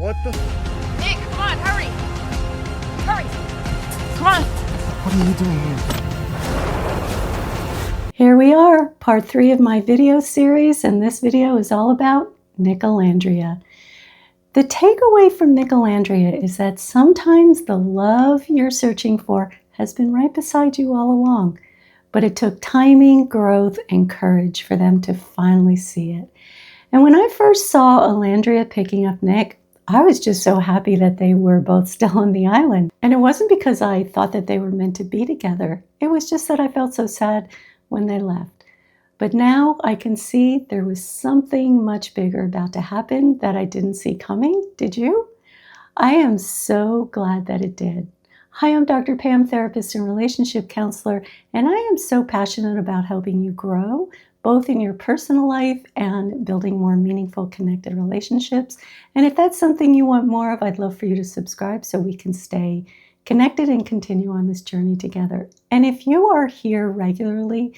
What the? Nick, come on, hurry! Hurry! Come on! What are you doing here? Here we are, part 3 of my video series, and this video is all about NicOlandria. The takeaway from NicOlandria is that sometimes the love you're searching for has been right beside you all along, but it took timing, growth, and courage for them to finally see it. And when I first saw Olandria picking up Nick, I was just so happy that they were both still on the island. And it wasn't because I thought that they were meant to be together. It was just that I felt so sad when they left. But now I can see there was something much bigger about to happen that I didn't see coming. Did you? I am so glad that it did. Hi, I'm Dr. Pam, therapist and relationship counselor, and I am so passionate about helping you grow, both in your personal life and building more meaningful, connected relationships. And if that's something you want more of, I'd love for you to subscribe so we can stay connected and continue on this journey together. And if you are here regularly,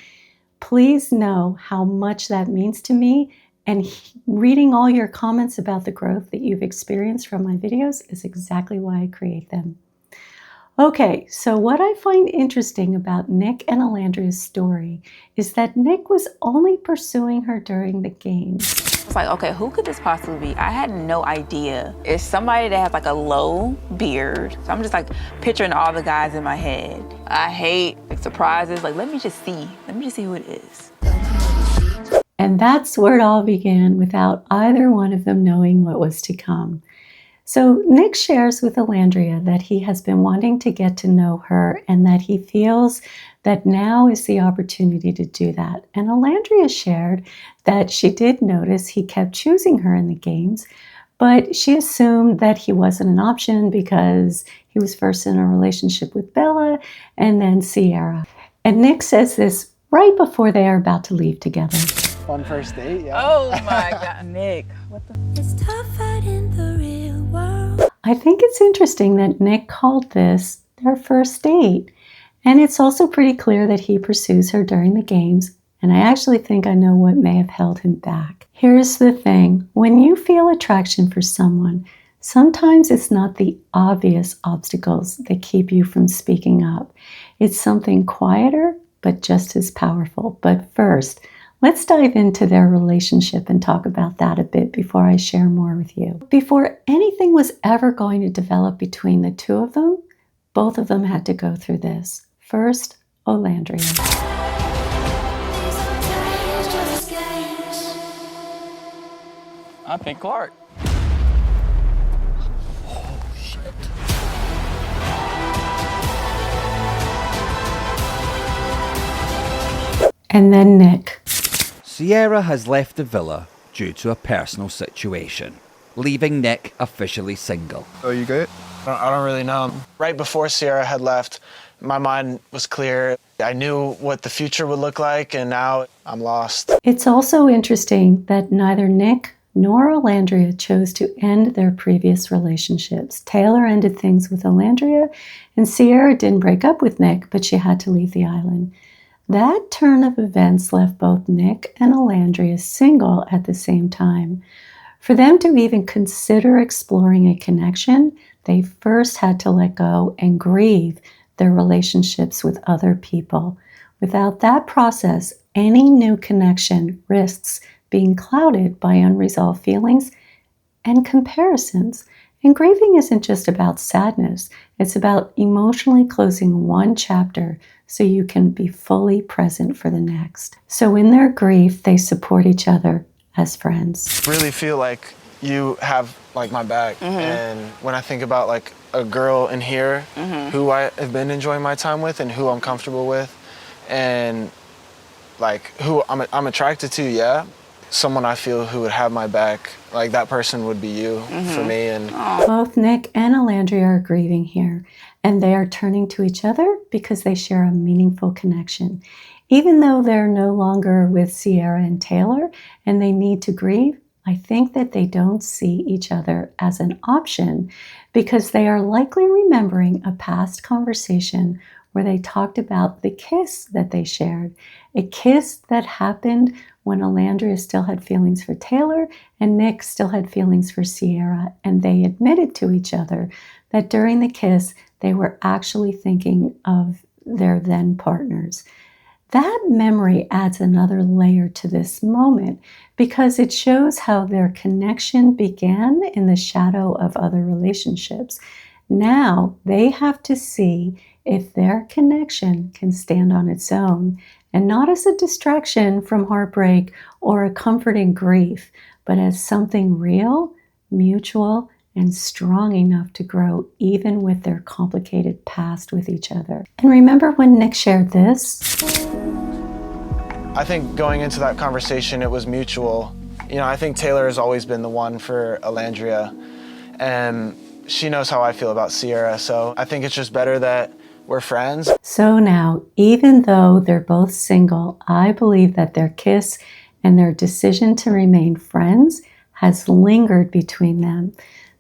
please know how much that means to me. And reading all your comments about the growth that you've experienced from my videos is exactly why I create them. Okay, so what I find interesting about Nick and Olandria's story is that Nick was only pursuing her during the games. It's like, okay, who could this possibly be? I had no idea. It's somebody that has like a low beard. So I'm just like picturing all the guys in my head. I hate like surprises. Like, let me just see who it is. And that's where it all began without either one of them knowing what was to come. So Nick shares with Olandria that he has been wanting to get to know her and that he feels that now is the opportunity to do that. And Olandria shared that she did notice he kept choosing her in the games, but she assumed that he wasn't an option because he was first in a relationship with Bella and then Sierra. And Nick says this right before they are about to leave together. Fun first date, yeah. Oh my God, Nick. What the? It's tough out in the real world. I think it's interesting that Nick called this their first date. And it's also pretty clear that he pursues her during the games. And I actually think I know what may have held him back. Here's the thing. When you feel attraction for someone, sometimes it's not the obvious obstacles that keep you from speaking up. It's something quieter, but just as powerful. But first, let's dive into their relationship and talk about that a bit before I share more with you. Before anything was ever going to develop between the two of them, both of them had to go through this. First, Olandria. I think Clark. Oh, shit. And then Nick. Sierra has left the villa due to a personal situation, leaving Nick officially single. Oh, you good? I don't really know. Right before Sierra had left, my mind was clear. I knew what the future would look like, and now I'm lost. It's also interesting that neither Nick nor Olandria chose to end their previous relationships. Taylor ended things with Olandria, and Sierra didn't break up with Nick, but she had to leave the island. That turn of events left both Nick and Olandria single at the same time. For them to even consider exploring a connection, they first had to let go and grieve their relationships with other people. Without that process, any new connection risks being clouded by unresolved feelings and comparisons. And grieving isn't just about sadness. It's about emotionally closing one chapter so you can be fully present for the next. So in their grief, they support each other as friends. Really feel like you have like my back. And when I think about like a girl in here who I have been enjoying my time with and who I'm comfortable with and like who I'm attracted to, yeah. Someone I feel who would have my back, like that person would be you for me. And both Nick and Olandria are grieving here, and they are turning to each other because they share a meaningful connection. Even though they're no longer with Sierra and Taylor and they need to grieve, I think that they don't see each other as an option because they are likely remembering a past conversation where they talked about the kiss that they shared, a kiss that happened when Olandria still had feelings for Taylor and Nick still had feelings for Sierra, and they admitted to each other that during the kiss, they were actually thinking of their then partners. That memory adds another layer to this moment because it shows how their connection began in the shadow of other relationships. Now they have to see if their connection can stand on its own and not as a distraction from heartbreak or a comforting grief, but as something real, mutual, and strong enough to grow even with their complicated past with each other. And remember when Nick shared this? I think going into that conversation, it was mutual. You know, I think Taylor has always been the one for Olandria, and she knows how I feel about Sierra, so I think it's just better that we're friends. So now, even though they're both single, I believe that their kiss and their decision to remain friends has lingered between them.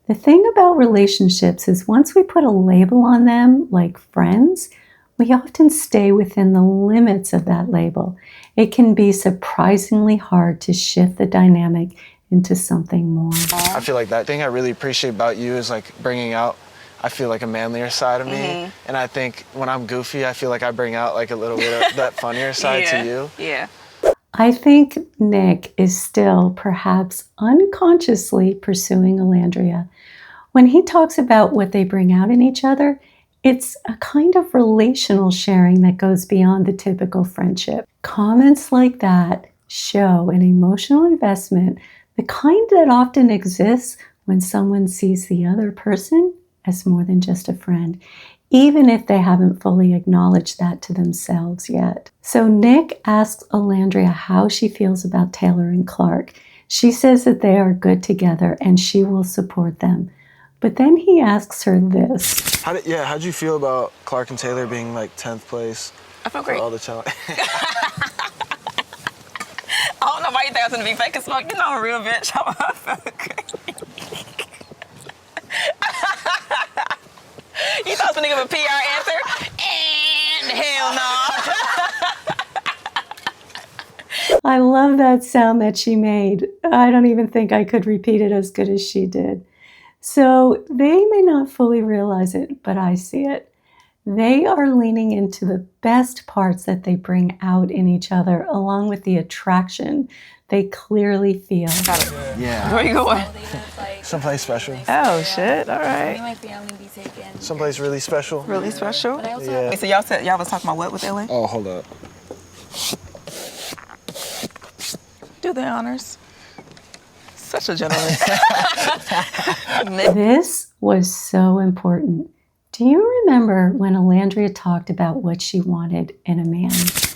The thing about relationships is once we put a label on them, like friends, we often stay within the limits of that label. It can be surprisingly hard to shift the dynamic into something more. I feel like that thing I really appreciate about you is like bringing out, I feel like a manlier side of me. And I think when I'm goofy, I feel like I bring out like a little bit of that funnier side to you. Yeah. I think Nick is still perhaps unconsciously pursuing Olandria. When he talks about what they bring out in each other, it's a kind of relational sharing that goes beyond the typical friendship. Comments like that show an emotional investment, the kind that often exists when someone sees the other person as more than just a friend, even if they haven't fully acknowledged that to themselves yet. So Nick asks Olandria how she feels about Taylor and Clark. She says that they are good together and she will support them. But then he asks her this. How'd you feel about Clark and Taylor being like 10th place? I felt for great. all the talent? I don't know why you think I was gonna be fake as fuck. You know I'm a real bitch. I felt great. You thought I was gonna give a PR answer? And hell no. I love that sound that she made. I don't even think I could repeat it as good as she did. So they may not fully realize it, but I see it. They are leaning into the best parts that they bring out in each other, along with the attraction they clearly feel. Yeah. Where you going? Someplace special. Oh shit, all right. Someplace really special. Really special? Yeah. So y'all said y'all was talking about what with LA? Oh, hold up. Do the honors. Such a gentleman. This was so important. Do you remember when Olandria talked about what she wanted in a man?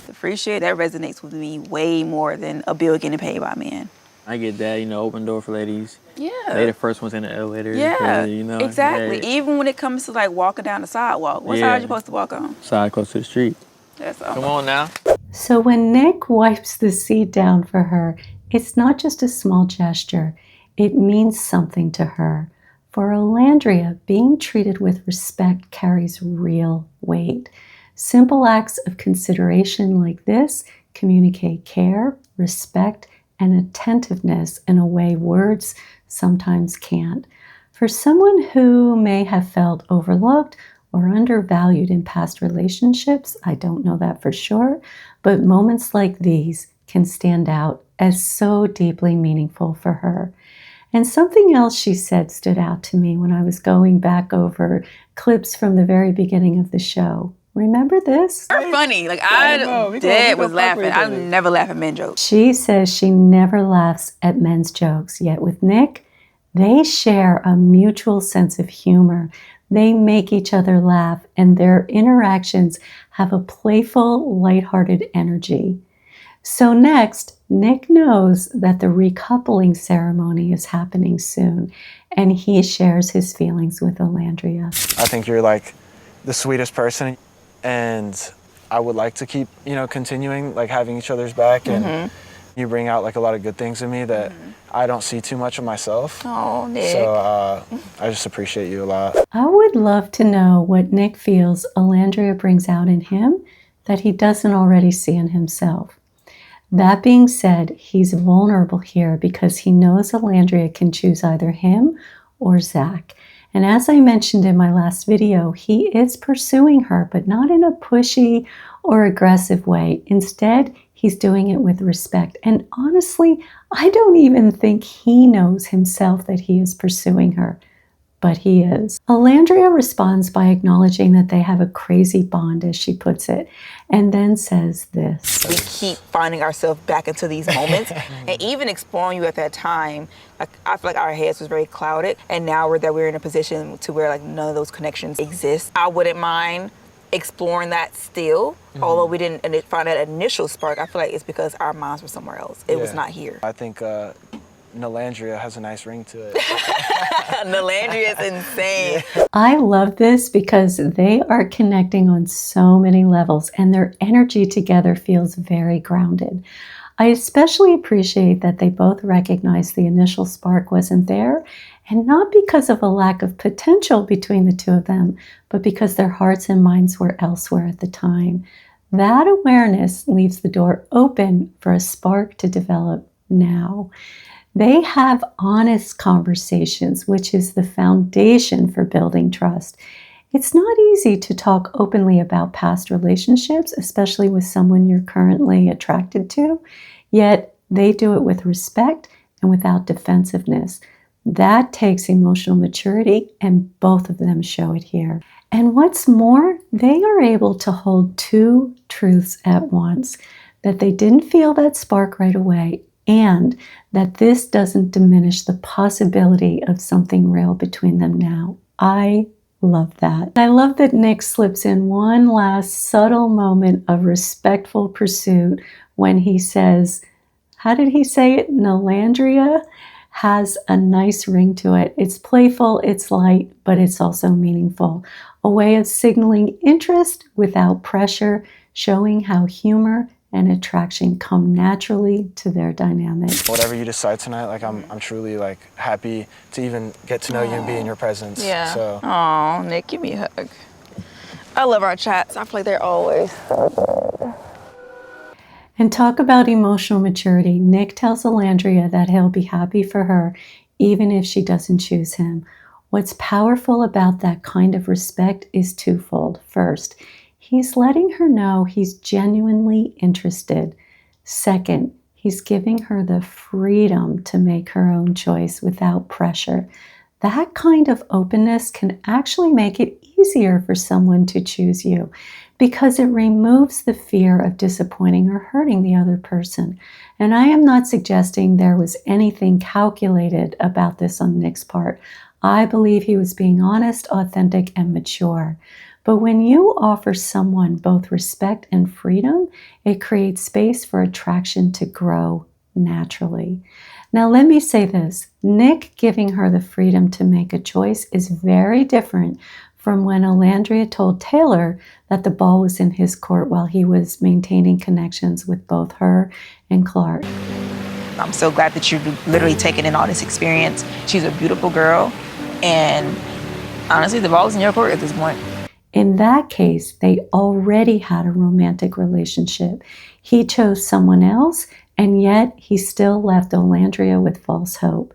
Appreciate that resonates with me way more than a bill getting paid by men. I get that, open door for ladies. Yeah. They the first ones in the elevator. Yeah, really, exactly. Yeah. Even when it comes to like walking down the sidewalk, what side are you supposed to walk on? Side close to the street. That's all. Come on now. So when Nick wipes the seat down for her, it's not just a small gesture. It means something to her. For Olandria, being treated with respect carries real weight. Simple acts of consideration like this communicate care, respect, and attentiveness in a way words sometimes can't. For someone who may have felt overlooked or undervalued in past relationships, I don't know that for sure, but moments like these can stand out as so deeply meaningful for her. And something else she said stood out to me when I was going back over clips from the very beginning of the show. Remember this? You're funny. Like I dead was laughing. I never laugh at men jokes. She says she never laughs at men's jokes, yet with Nick, they share a mutual sense of humor. They make each other laugh, and their interactions have a playful, lighthearted energy. So next, Nick knows that the recoupling ceremony is happening soon, and he shares his feelings with Olandria. I think you're like the sweetest person, and I would like to keep, continuing like having each other's back and You bring out like a lot of good things in me that I don't see too much of myself. Oh, Nick. So I just appreciate you a lot. I would love to know what Nick feels Olandria brings out in him that he doesn't already see in himself. That being said, he's vulnerable here because he knows Olandria can choose either him or Zach. And as I mentioned in my last video, he is pursuing her, but not in a pushy or aggressive way. Instead, he's doing it with respect. And honestly, I don't even think he knows himself that he is pursuing her, but he is. Olandria responds by acknowledging that they have a crazy bond, as she puts it, and then says this. We keep finding ourselves back into these moments, and even exploring you at that time, like, I feel like our heads was very clouded, and now we're in a position to where like none of those connections exist. I wouldn't mind exploring that still, although we didn't find that initial spark. I feel like it's because our minds were somewhere else. It was not here. I think NicOlandria has a nice ring to it. NicOlandria is insane. I love this because they are connecting on so many levels and their energy together feels very grounded. I especially appreciate that they both recognize the initial spark wasn't there, and not because of a lack of potential between the two of them, but because their hearts and minds were elsewhere at the time. That awareness leaves the door open for a spark to develop now. They have honest conversations, which is the foundation for building trust. It's not easy to talk openly about past relationships, especially with someone you're currently attracted to, yet they do it with respect and without defensiveness. That takes emotional maturity, and both of them show it here. And what's more, they are able to hold two truths at once, that they didn't feel that spark right away, and that this doesn't diminish the possibility of something real between them now. I love that. I love that Nick slips in one last subtle moment of respectful pursuit when he says, how did he say it? NicOlandria has a nice ring to it. It's playful, it's light, but it's also meaningful. A way of signaling interest without pressure, showing how humor and attraction come naturally to their dynamic. Whatever you decide tonight, like I'm truly like happy to even get to know you and be in your presence. Yeah. So. Aw, Nick, give me a hug. I love our chats. I feel like they're always so good. And talk about emotional maturity. Nick tells Olandria that he'll be happy for her even if she doesn't choose him. What's powerful about that kind of respect is twofold. First, he's letting her know he's genuinely interested. Second, he's giving her the freedom to make her own choice without pressure. That kind of openness can actually make it easier for someone to choose you because it removes the fear of disappointing or hurting the other person. And I am not suggesting there was anything calculated about this on Nick's part. I believe he was being honest, authentic, and mature. But when you offer someone both respect and freedom, it creates space for attraction to grow naturally. Now, let me say this. Nick giving her the freedom to make a choice is very different from when Olandria told Taylor that the ball was in his court while he was maintaining connections with both her and Clark. I'm so glad that you've literally taken in all this experience. She's a beautiful girl, and honestly, the ball is in your court at this point. In that case, they already had a romantic relationship. He chose someone else, and yet he still left Olandria with false hope.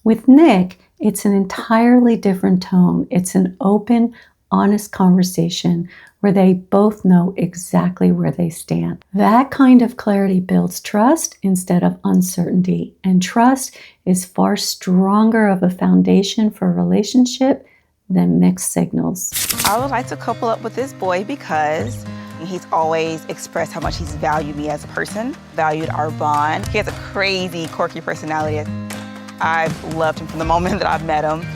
With Nick, it's an entirely different tone. It's an open, honest conversation where they both know exactly where they stand. That kind of clarity builds trust instead of uncertainty, and trust is far stronger of a foundation for a relationship than mixed signals. I would like to couple up with this boy because he's always expressed how much he's valued me as a person, valued our bond. He has a crazy, quirky personality. I've loved him from the moment that I've met him.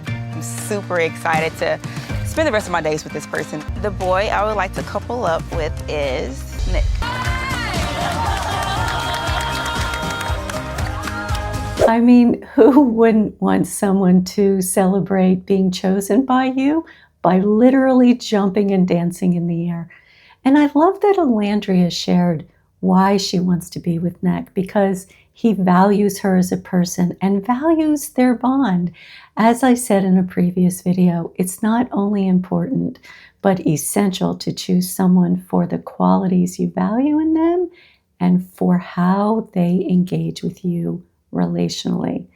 I'm super excited to spend the rest of my days with this person. The boy I would like to couple up with is Nick. I mean, who wouldn't want someone to celebrate being chosen by you by literally jumping and dancing in the air? And I love that Olandria shared why she wants to be with Nick, because he values her as a person and values their bond. As I said in a previous video, it's not only important, but essential to choose someone for the qualities you value in them and for how they engage with you relationally.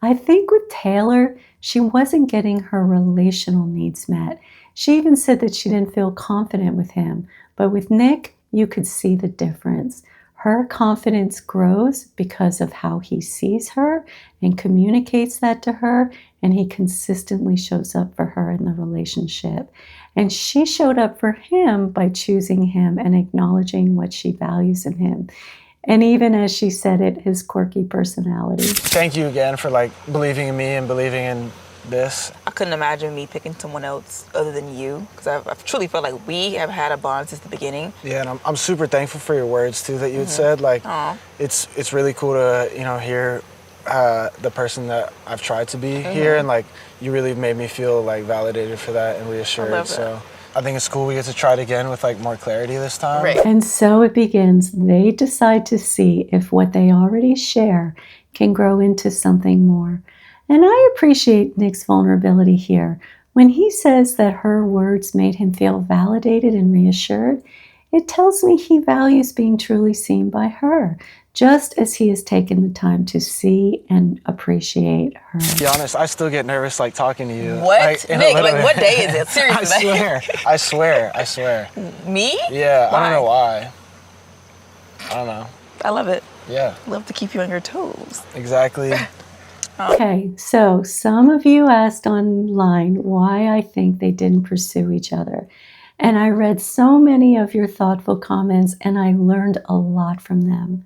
I think with Taylor, she wasn't getting her relational needs met. She even said that she didn't feel confident with him. But with Nick, you could see the difference. Her confidence grows because of how he sees her and communicates that to her, and he consistently shows up for her in the relationship. And she showed up for him by choosing him and acknowledging what she values in him. And even as she said it, his quirky personality. Thank you again for like believing in me and believing in this. I couldn't imagine me picking someone else other than you, because I've truly felt like we have had a bond since the beginning. Yeah, and I'm super thankful for your words too that you had said. Like, it's really cool to hear the person that I've tried to be here, and like you really made me feel like validated for that and reassured. I love that. So I think it's cool we get to try it again with like more clarity this time. Right. And so it begins. They decide to see if what they already share can grow into something more. And I appreciate Nick's vulnerability here. When he says that her words made him feel validated and reassured, it tells me he values being truly seen by her, just as he has taken the time to see and appreciate her. To be honest, I still get nervous like talking to you. What? Like, Nick, like what day is it? Seriously. I swear. Me? Yeah, Why? I don't know why. I don't know. I love it. Yeah, Love to keep you on your toes. exactly. Okay, so some of you asked online why I think they didn't pursue each other. And I read so many of your thoughtful comments and I learned a lot from them.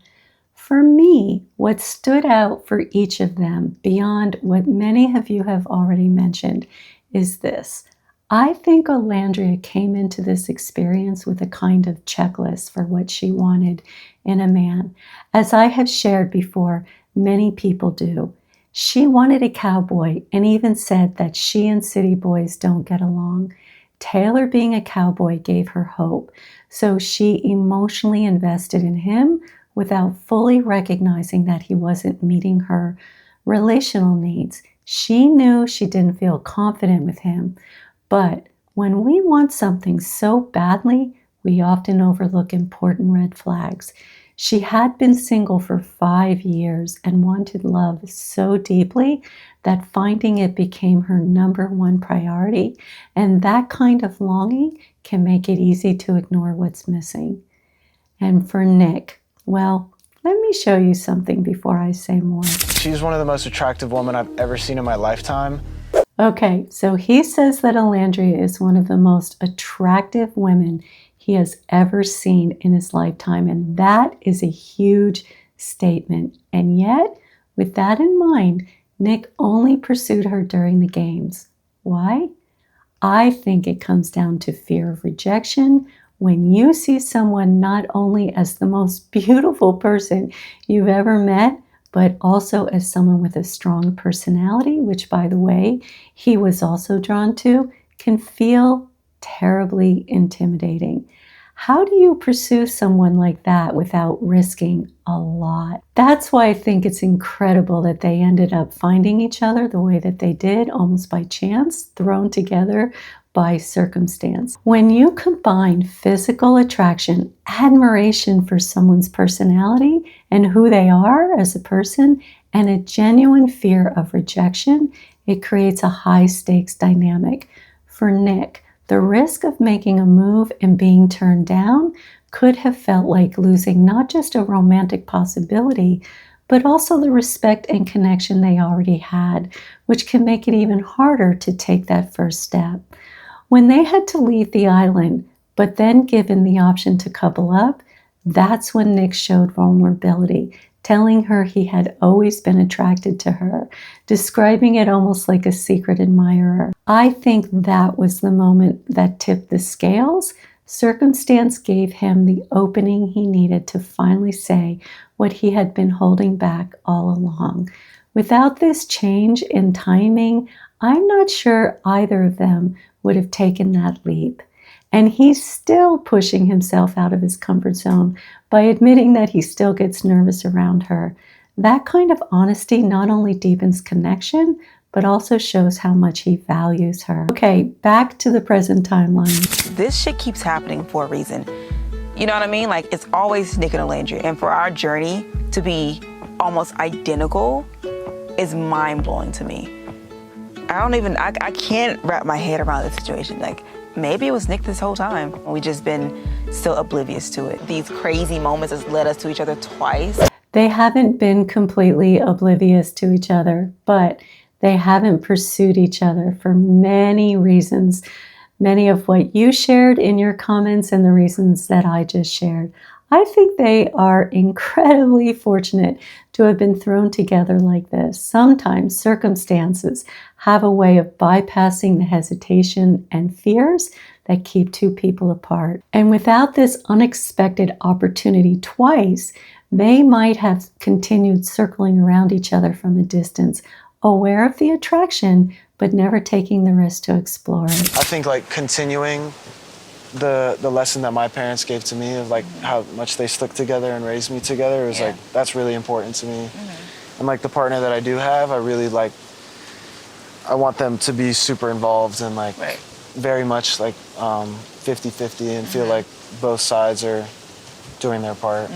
For me, what stood out for each of them, beyond what many of you have already mentioned, is this. I think Olandria came into this experience with a kind of checklist for what she wanted in a man. As I have shared before, many people do. She wanted a cowboy and even said that she and city boys don't get along. Taylor being a cowboy gave her hope, so she emotionally invested in him without fully recognizing that he wasn't meeting her relational needs. She knew she didn't feel confident with him, but when we want something so badly, we often overlook important red flags. She had been single for 5 years and wanted love so deeply that finding it became her #1 priority, and that kind of longing can make it easy to ignore what's missing. And for Nick, well, let me show you something before I say more. She's one of the most attractive women I've ever seen in my lifetime. Okay, so he says that Olandria is one of the most attractive women he has ever seen in his lifetime, and that is a huge statement. And yet, with that in mind, Nick only pursued her during the games. Why? I think it comes down to fear of rejection. When you see someone not only as the most beautiful person you've ever met, but also as someone with a strong personality, which, by the way, he was also drawn to, can feel terribly intimidating. How do you pursue someone like that without risking a lot? That's why I think it's incredible that they ended up finding each other the way that they did, almost by chance, thrown together by circumstance. When you combine physical attraction, admiration for someone's personality and who they are as a person, and a genuine fear of rejection, it creates a high-stakes dynamic. For Nick, the risk of making a move and being turned down could have felt like losing not just a romantic possibility, but also the respect and connection they already had, which can make it even harder to take that first step. When they had to leave the island, but then given the option to couple up, that's when Nick showed vulnerability, telling her he had always been attracted to her, describing it almost like a secret admirer. I think that was the moment that tipped the scales. Circumstance gave him the opening he needed to finally say what he had been holding back all along. Without this change in timing, I'm not sure either of them would have taken that leap. And he's still pushing himself out of his comfort zone by admitting that he still gets nervous around her. That kind of honesty not only deepens connection, but also shows how much he values her. Okay, back to the present timeline. This shit keeps happening for a reason. You know what I mean? Like, it's always Nick and Olandria. And for our journey to be almost identical is mind-blowing to me. I can't wrap my head around this situation. Like, maybe it was Nick this whole time. We've just been so oblivious to it. These crazy moments has led us to each other twice. They haven't been completely oblivious to each other, but they haven't pursued each other for many reasons. Many of what you shared in your comments and the reasons that I just shared. I think they are incredibly fortunate to have been thrown together like this. Sometimes circumstances have a way of bypassing the hesitation and fears that keep two people apart. And without this unexpected opportunity twice, they might have continued circling around each other from a distance, aware of the attraction, but never taking the risk to explore it. I think like continuing the lesson that my parents gave to me of like how much they stuck together and raised me together was like, that's really important to me. And like the partner that I do have, I really like, I want them to be super involved and like very much like 50-50 and feel like both sides are doing their part.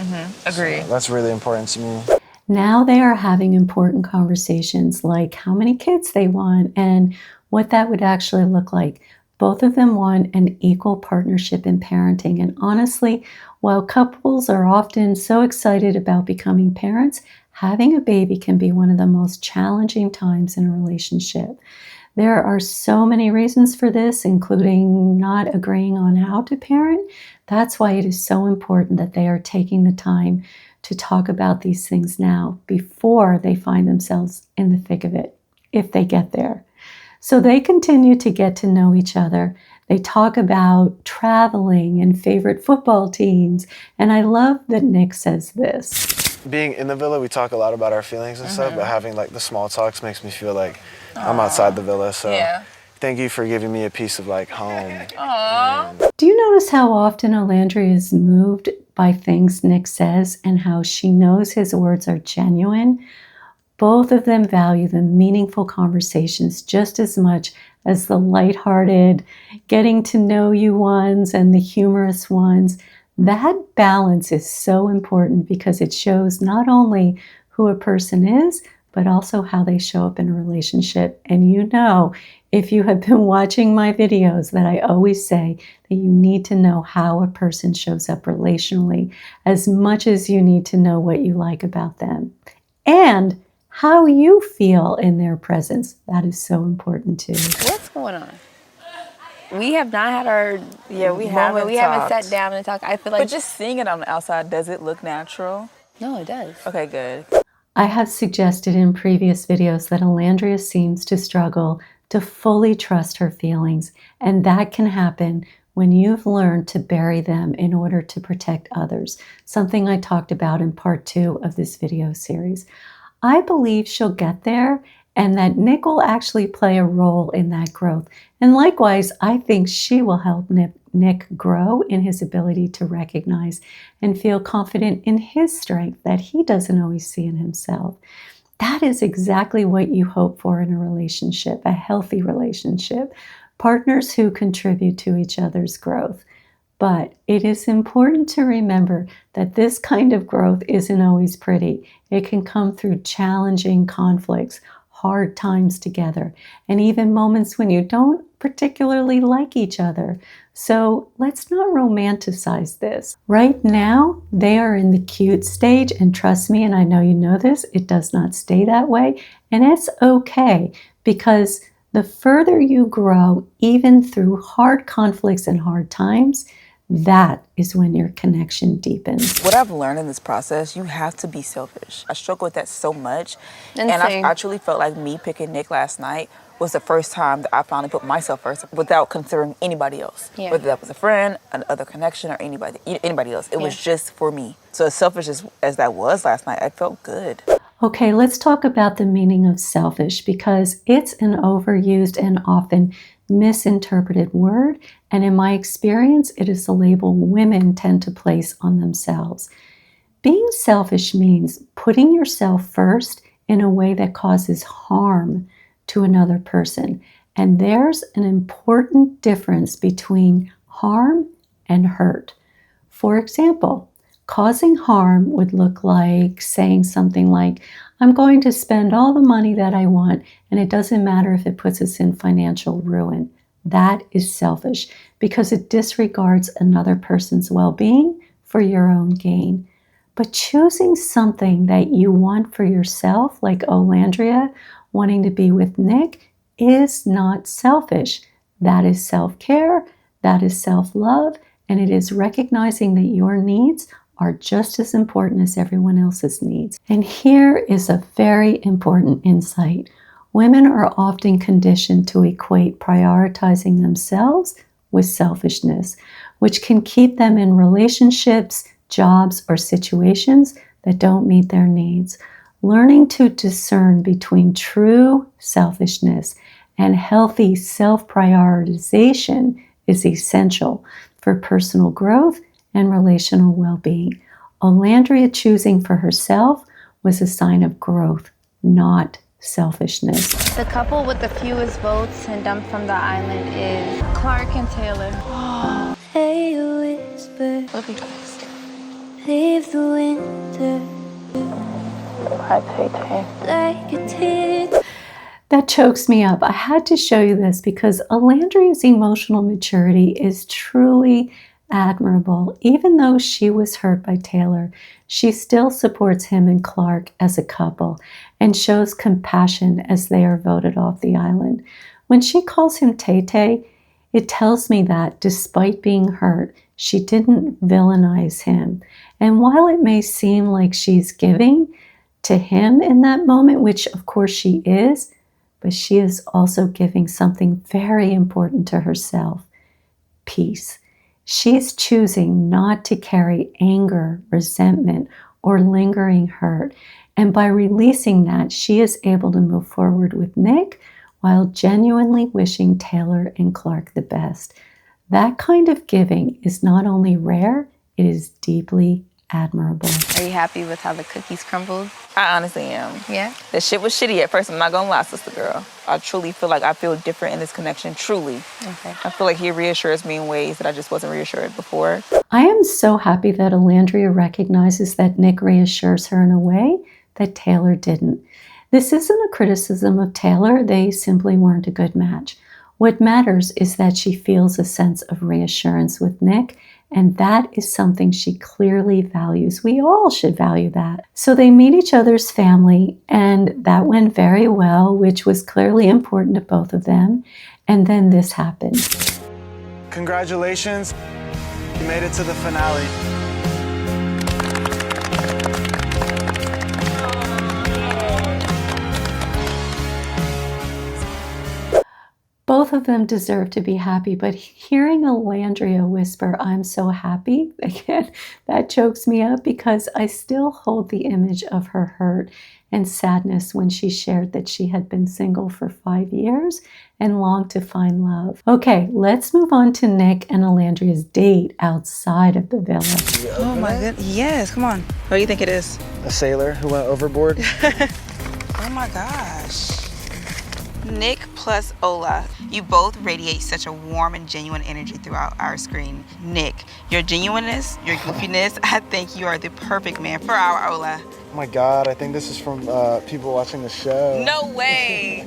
Agree. So that's really important to me. Now they are having important conversations like how many kids they want and what that would actually look like. Both of them want an equal partnership in parenting. And honestly, while couples are often so excited about becoming parents, having a baby can be one of the most challenging times in a relationship. There are so many reasons for this, including not agreeing on how to parent. That's why it is so important that they are taking the time to talk about these things now before they find themselves in the thick of it, if they get there. So they continue to get to know each other. They talk about traveling and favorite football teams. And I love that Nick says this. Being in the villa, we talk a lot about our feelings and stuff, but having like the small talks makes me feel like I'm outside the villa. So thank you for giving me a piece of like home. Do you notice how often Olandria is moved by things Nick says and how she knows his words are genuine? Both of them value the meaningful conversations just as much as the lighthearted, getting to know you ones and the humorous ones. That balance is so important because it shows not only who a person is, but also how they show up in a relationship. And you know, if you have been watching my videos, that I always say that you need to know how a person shows up relationally as much as you need to know what you like about them. And how you feel in their presence. That is so important too. What's going on? We have not had our we haven't sat down and talked. I feel like but just seeing it on the outside, does it look natural? no, it does. Okay, good. I have suggested in previous videos that Olandria seems to struggle to fully trust her feelings, and that can happen when you've learned to bury them in order to protect others, something I talked about in part 2 of this video series. I believe she'll get there and that Nick will actually play a role in that growth. And likewise, I think she will help Nick grow in his ability to recognize and feel confident in his strength that he doesn't always see in himself. That is exactly what you hope for in a relationship, a healthy relationship, partners who contribute to each other's growth. But it is important to remember that this kind of growth isn't always pretty. It can come through challenging conflicts, hard times together, and even moments when you don't particularly like each other. So let's not romanticize this. Right now, they are in the cute stage, and trust me, and I know you know this, it does not stay that way, and it's okay, because the further you grow, even through hard conflicts and hard times, that is when your connection deepens. What I've learned in this process, you have to be selfish. I struggle with that so much. And I truly felt like me picking Nick last night was the first time that I finally put myself first without considering anybody else. Yeah. Whether that was a friend, another connection, or anybody else. It was just for me. So as selfish as that was last night, I felt good. Okay, let's talk about the meaning of selfish, because it's an overused and often misinterpreted word, and in my experience, it is the label women tend to place on themselves. Being selfish means putting yourself first in a way that causes harm to another person. And there's an important difference between harm and hurt. For example, causing harm would look like saying something like, I'm going to spend all the money that I want, and it doesn't matter if it puts us in financial ruin. That is selfish because it disregards another person's well-being for your own gain. But choosing something that you want for yourself, like Olandria wanting to be with Nick, is not selfish. That is self-care, that is self-love, and it is recognizing that your needs are just as important as everyone else's needs. And here is a very important insight. Women are often conditioned to equate prioritizing themselves with selfishness, which can keep them in relationships, jobs, or situations that don't meet their needs. Learning to discern between true selfishness and healthy self-prioritization is essential for personal growth and relational well-being. Olandria choosing for herself was a sign of growth, not selfishness. The couple with the fewest votes and dumped from the island is Clark and Taylor. Hey, you whisper, Love you guys. leave the winter Hi, Tay. like a tear. That chokes me up. I had to show you this because Olandria's emotional maturity is truly admirable. Even though she was hurt by Taylor, she still supports him and Clark as a couple and shows compassion as they are voted off the island. When she calls him Tay, it tells me that despite being hurt, she didn't villainize him. And while it may seem like she's giving to him in that moment, which of course she is, but she is also giving something very important to herself: peace. She's choosing not to carry anger, resentment, or lingering hurt. And by releasing that, she is able to move forward with Nick while genuinely wishing Taylor and Clark the best. That kind of giving is not only rare, it is deeply admirable. Are you happy with how the cookies crumbled? I honestly am. Yeah? The shit was shitty at first, I'm not gonna lie, sister girl. I truly feel like I feel different in this connection, truly. Okay. I feel like he reassures me in ways that I just wasn't reassured before. I am so happy that Olandria recognizes that Nick reassures her in a way that Taylor didn't. This isn't a criticism of Taylor, they simply weren't a good match. What matters is that she feels a sense of reassurance with Nick, and that is something she clearly values. We all should value that. So they meet each other's family, and that went very well, which was clearly important to both of them. And then this happened. Congratulations, you made it to the finale. Both of them deserve to be happy, but hearing Olandria whisper, I'm so happy, again, that chokes me up because I still hold the image of her hurt and sadness when she shared that she had been single for 5 years and longed to find love. Okay, let's move on to Nick and Olandria's date outside of the villa. Oh my goodness, yes, come on. What do you think it is? A sailor who went overboard. Oh my gosh. Nick plus Ola, you both radiate such a warm and genuine energy throughout our screen. Nick, your genuineness, your goofiness, I think you are the perfect man for our Ola. Oh my God, I think this is from people watching the show. No way.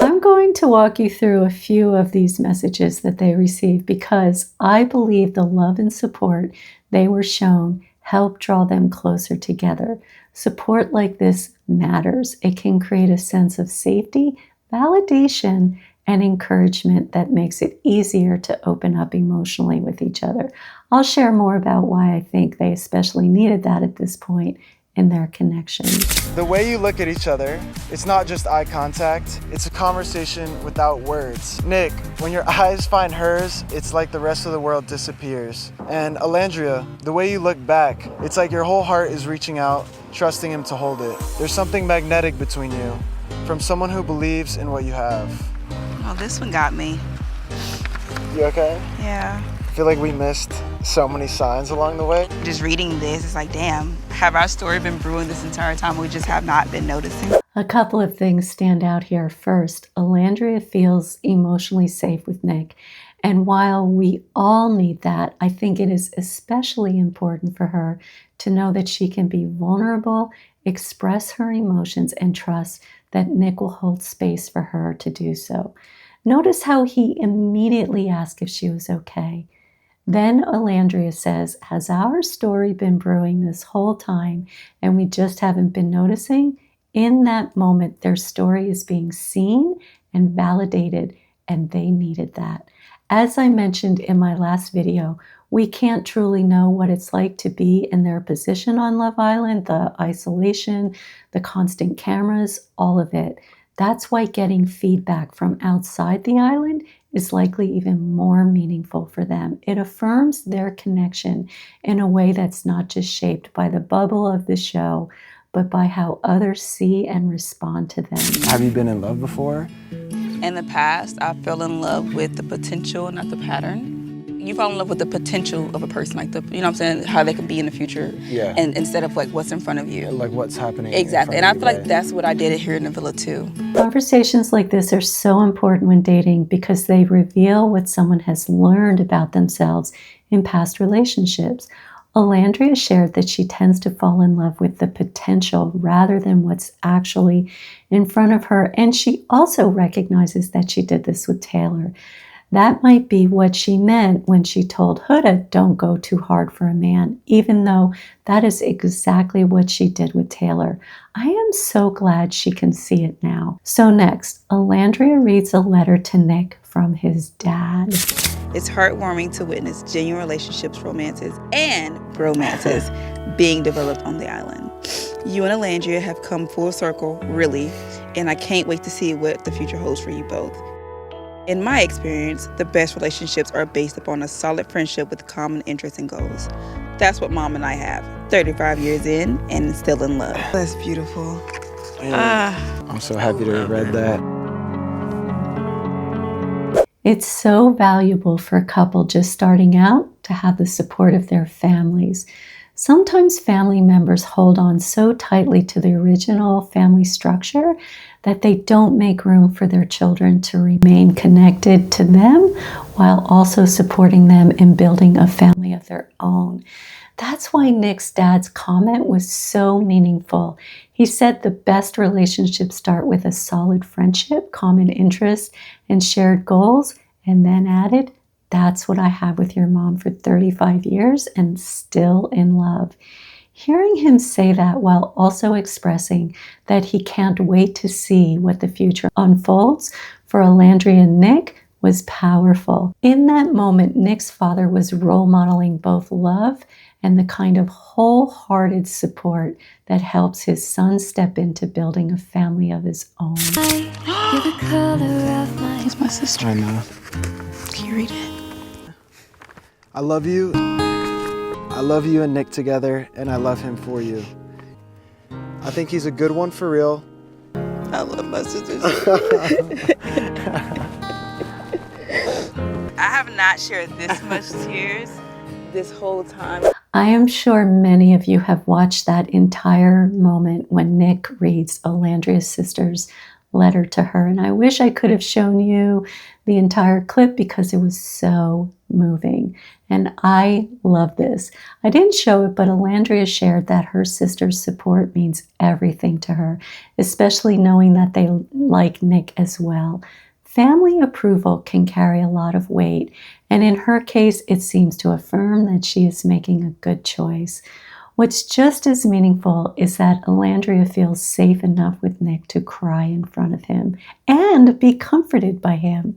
I'm going to walk you through a few of these messages that they received because I believe the love and support they were shown helped draw them closer together. Support like this matters. It can create a sense of safety, validation, and encouragement that makes it easier to open up emotionally with each other. I'll share more about why I think they especially needed that at this point in their connection. The way you look at each other, it's not just eye contact, it's a conversation without words. Nick, when your eyes find hers, it's like the rest of the world disappears. And Olandria, the way you look back, it's like your whole heart is reaching out, trusting him to hold it. There's something magnetic between you, from someone who believes in what you have. Oh, this one got me. You okay? Yeah. I feel like we missed so many signs along the way. Just reading this, it's like, damn, have our story been brewing this entire time? We just have not been noticing. A couple of things stand out here. First, Olandria feels emotionally safe with Nick. And while we all need that, I think it is especially important for her to know that she can be vulnerable, express her emotions, and trust that Nick will hold space for her to do so. Notice how he immediately asked if she was okay. Then Olandria says, has our story been brewing this whole time and we just haven't been noticing? In that moment, their story is being seen and validated, and they needed that. As I mentioned in my last video, we can't truly know what it's like to be in their position on Love Island, the isolation, the constant cameras, all of it. That's why getting feedback from outside the island is likely even more meaningful for them. It affirms their connection in a way that's not just shaped by the bubble of the show, but by how others see and respond to them. Have you been in love before? In the past, I fell in love with the potential, not the pattern. You fall in love with the potential of a person, like you know what I'm saying, how they can be in the future. Yeah. And instead of like what's in front of you. Like what's happening. Exactly. And I feel like that's what I did here in the villa too. Conversations like this are so important when dating because they reveal what someone has learned about themselves in past relationships. Olandria shared that she tends to fall in love with the potential rather than what's actually in front of her. And she also recognizes that she did this with Taylor. That might be what she meant when she told Huda, don't go too hard for a man, even though that is exactly what she did with Taylor. I am so glad she can see it now. So next, Olandria reads a letter to Nick from his dad. It's heartwarming to witness genuine relationships, romances, and bromances being developed on the island. You and Olandria have come full circle, really, and I can't wait to see what the future holds for you both. In my experience, the best relationships are based upon a solid friendship with common interests and goals. That's what Mom and I have, 35 years in and still in love. That's beautiful. I'm so happy to have read that. It's so valuable for a couple just starting out to have the support of their families. Sometimes family members hold on so tightly to the original family structure that they don't make room for their children to remain connected to them while also supporting them in building a family of their own. That's why Nick's dad's comment was so meaningful. He said the best relationships start with a solid friendship, common interests, and shared goals, and then added, that's what I had with your mom for 35 years and still in love. Hearing him say that while also expressing that he can't wait to see what the future unfolds for Olandria and Nick was powerful. In that moment, Nick's father was role modeling both love and the kind of wholehearted support that helps his son step into building a family of his own. You're the color of my It's my sister. I know. Can you read it? I love you. I love you and Nick together, and I love him for you. I think he's a good one for real. I love my sister. I have not shared this much tears this whole time. I am sure many of you have watched that entire moment when Nick reads Olandria's sister's letter to her, and I wish I could have shown you the entire clip because it was so moving. And I love this. I didn't show it, but Olandria shared that her sister's support means everything to her, especially knowing that they like Nick as well. Family approval can carry a lot of weight, and in her case, it seems to affirm that she is making a good choice. What's just as meaningful is that Olandria feels safe enough with Nick to cry in front of him and be comforted by him.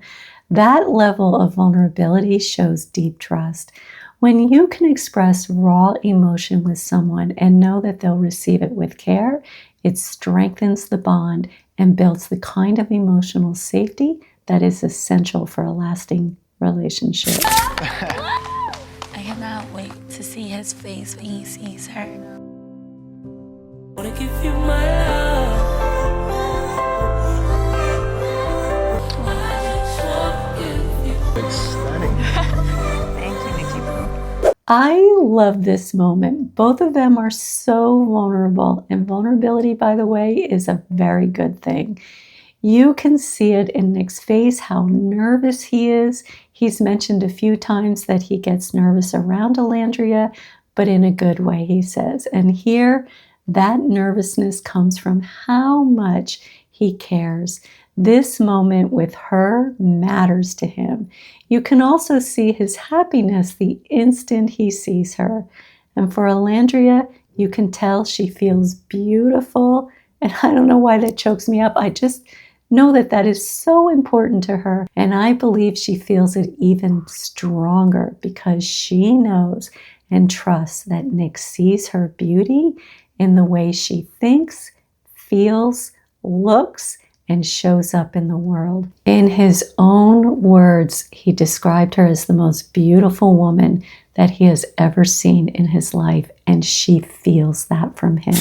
That level of vulnerability shows deep trust. When you can express raw emotion with someone and know that they'll receive it with care, it strengthens the bond and builds the kind of emotional safety that is essential for a lasting relationship. I cannot wait to see his face when he sees her. Wanna give you my love. It's stunning. I love this moment. Both of them are so vulnerable, and vulnerability, by the way, is a very good thing. You can see it in Nick's face, how nervous he is. He's mentioned a few times that he gets nervous around Olandria, but in a good way, he says. And here, that nervousness comes from how much he cares. This moment with her matters to him. You can also see his happiness the instant he sees her. And for Olandria, you can tell she feels beautiful. And I don't know why that chokes me up. I just know that that is so important to her. And I believe she feels it even stronger because she knows and trusts that Nick sees her beauty in the way she thinks, feels, looks, and shows up in the world. In his own words, he described her as the most beautiful woman that he has ever seen in his life, and she feels that from him.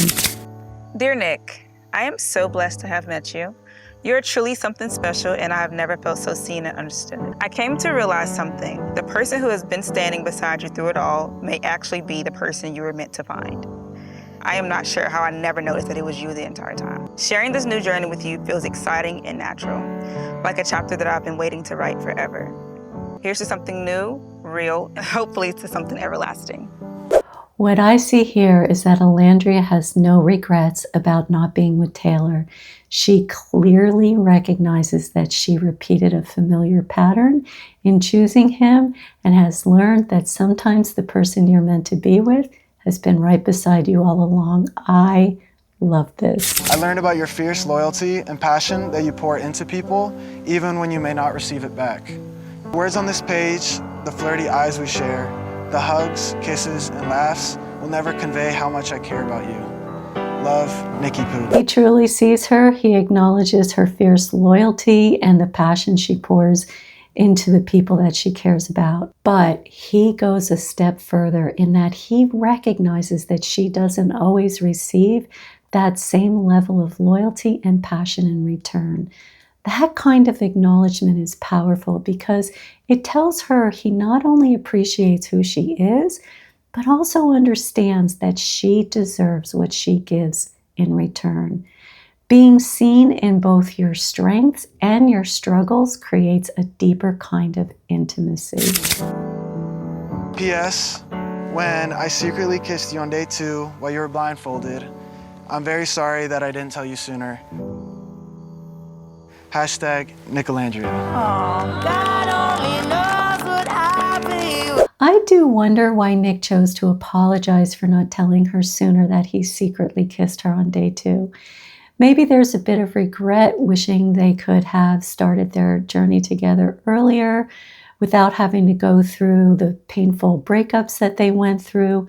Dear Nick, I am so blessed to have met you. You're truly something special, and I have never felt so seen and understood. I came to realize something. The person who has been standing beside you through it all may actually be the person you were meant to find. I am not sure how I never noticed that it was you the entire time. Sharing this new journey with you feels exciting and natural, like a chapter that I've been waiting to write forever. Here's to something new, real, and hopefully to something everlasting. What I see here is that Olandria has no regrets about not being with Taylor. She clearly recognizes that she repeated a familiar pattern in choosing him and has learned that sometimes the person you're meant to be with has been right beside you all along. I love this. I learned about your fierce loyalty and passion that you pour into people, even when you may not receive it back. Words on this page, the flirty eyes we share, the hugs, kisses, and laughs will never convey how much I care about you. Love, Nicky Poo. He truly sees her. He acknowledges her fierce loyalty and the passion she pours into the people that she cares about. But he goes a step further in that he recognizes that she doesn't always receive that same level of loyalty and passion in return. That kind of acknowledgement is powerful because it tells her he not only appreciates who she is, but also understands that she deserves what she gives in return. Being seen in both your strengths and your struggles creates a deeper kind of intimacy. P.S. When I secretly kissed you on day 2 while you were blindfolded, I'm very sorry that I didn't tell you sooner. Hashtag NicOlandria. God only knows what I I do wonder why Nick chose to apologize for not telling her sooner that he secretly kissed her on day 2. Maybe there's a bit of regret, wishing they could have started their journey together earlier without having to go through the painful breakups that they went through.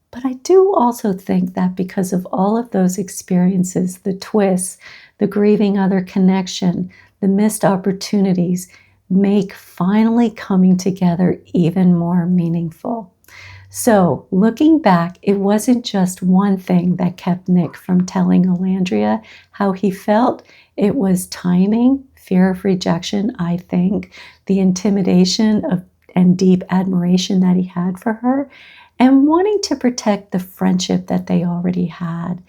But I do also think that because of all of those experiences, the twists, the grieving other connection, the missed opportunities, make finally coming together even more meaningful. So, looking back, it wasn't just one thing that kept Nick from telling Olandria how he felt. It was timing, fear of rejection, I think, the intimidation of and deep admiration that he had for her, and wanting to protect the friendship that they already had.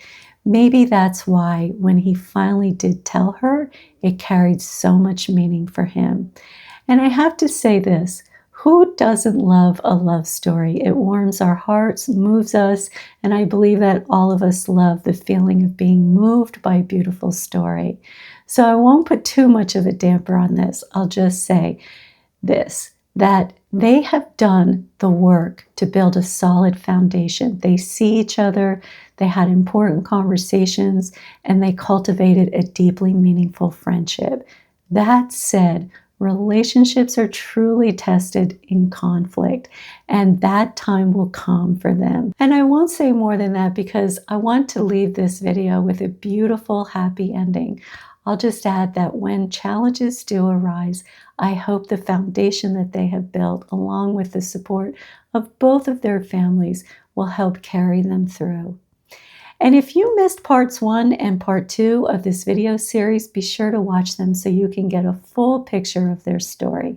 Maybe that's why when he finally did tell her, it carried so much meaning for him. And I have to say this, who doesn't love a love story? It warms our hearts, moves us, and I believe that all of us love the feeling of being moved by a beautiful story. So I won't put too much of a damper on this. I'll just say this, that they have done the work to build a solid foundation. They see each other, they had important conversations, and they cultivated a deeply meaningful friendship. That said, relationships are truly tested in conflict, and that time will come for them. And I won't say more than that because I want to leave this video with a beautiful, happy ending. I'll just add that when challenges do arise, I hope the foundation that they have built, along with the support of both of their families, will help carry them through. And if you missed parts 1 and part 2 of this video series, be sure to watch them so you can get a full picture of their story.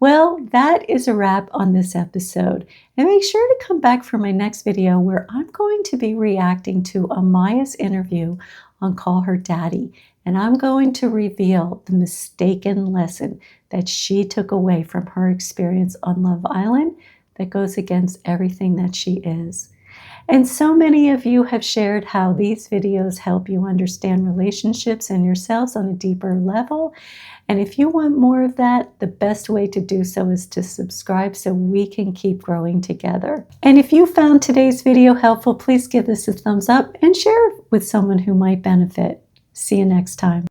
Well, that is a wrap on this episode. And make sure to come back for my next video where I'm going to be reacting to Amaya's interview on Call Her Daddy. And I'm going to reveal the mistaken lesson that she took away from her experience on Love Island that goes against everything that she is. And so many of you have shared how these videos help you understand relationships and yourselves on a deeper level. And if you want more of that, the best way to do so is to subscribe so we can keep growing together. And if you found today's video helpful, please give this a thumbs up and share it with someone who might benefit. See you next time.